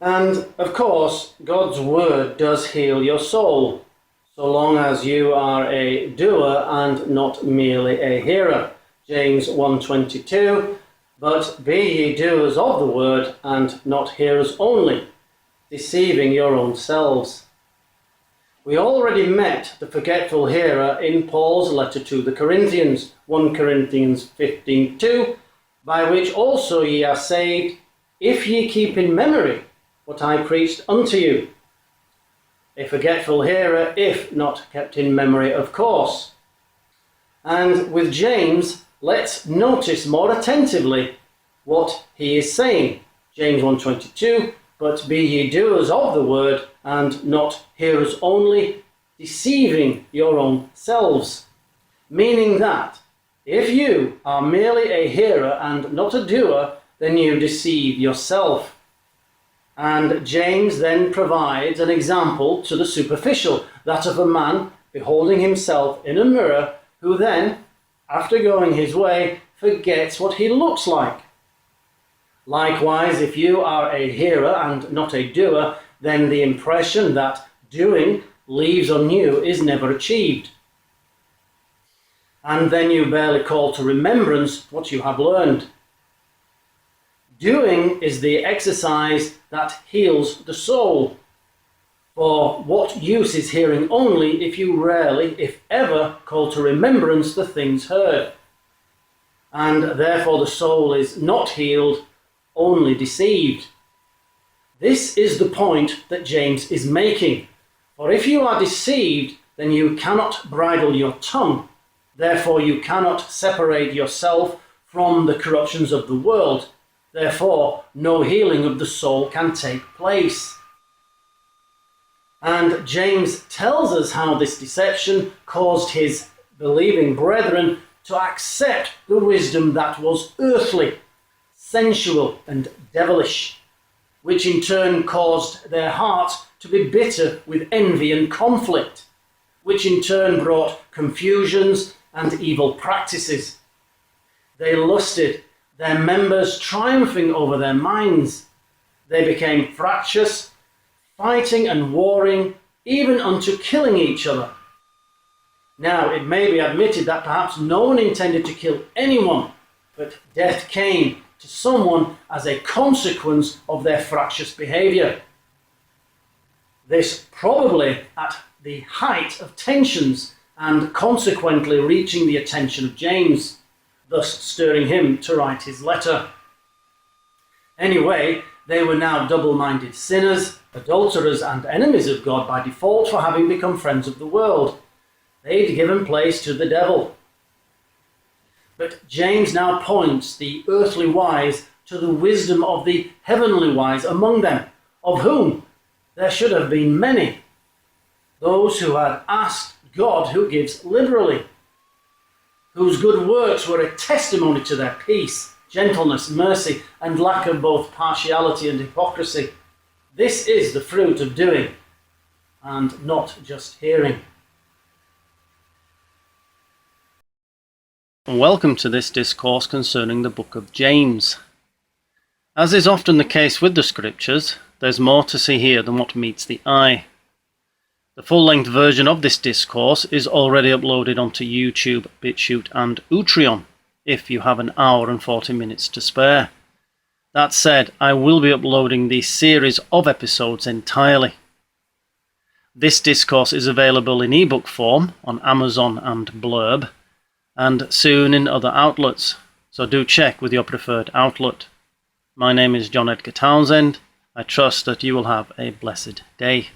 And of course, God's word does heal your soul, so long as you are a doer and not merely a hearer. James 1:22, but be ye doers of the word and not hearers only, deceiving your own selves. We already met the forgetful hearer in Paul's letter to the Corinthians, 1 Corinthians 15:2, by which also ye are saved, if ye keep in memory what I preached unto you. A forgetful hearer, if not kept in memory, of course. And with James, let's notice more attentively what he is saying. James 1:22, but be ye doers of the word, and not hearers only, deceiving your own selves. Meaning that, if you are merely a hearer and not a doer, then you deceive yourself. And James then provides an example to the superficial, that of a man beholding himself in a mirror, who then, after going his way, forgets what he looks like. Likewise, if you are a hearer and not a doer, then the impression that doing leaves on you is never achieved. And then you barely call to remembrance what you have learned. Doing is the exercise that heals the soul. For what use is hearing only if you rarely, if ever, call to remembrance the things heard? And therefore the soul is not healed, only deceived. This is the point that James is making. For if you are deceived, then you cannot bridle your tongue. Therefore you cannot separate yourself from the corruptions of the world. Therefore no healing of the soul can take place. And James tells us how this deception caused his believing brethren to accept the wisdom that was earthly, sensual and devilish, which in turn caused their hearts to be bitter with envy and conflict, which in turn brought confusions and evil practices. They lusted, their members triumphing over their minds. They became fractious, fighting and warring, even unto killing each other. Now, it may be admitted that perhaps no one intended to kill anyone, but death came to someone as a consequence of their fractious behavior. This probably at the height of tensions and consequently reaching the attention of James, thus stirring him to write his letter. Anyway, they were now double-minded sinners, adulterers and enemies of God by default for having become friends of the world. They'd given place to the devil. But James now points the earthly wise to the wisdom of the heavenly wise among them, of whom there should have been many. Those who had asked God, who gives liberally, whose good works were a testimony to their peace, gentleness, mercy, and lack of both partiality and hypocrisy. This is the fruit of doing, and not just hearing. Welcome to this discourse concerning the book of James. As is often the case with the scriptures, there's more to see here than what meets the eye. The full-length version of this discourse is already uploaded onto YouTube, BitChute and Utreon, if you have an hour and 40 minutes to spare. That said, I will be uploading the series of episodes entirely. This discourse is available in ebook form on Amazon and Blurb, and soon in other outlets, so do check with your preferred outlet. My name is John Edgar Townsend. I trust that you will have a blessed day.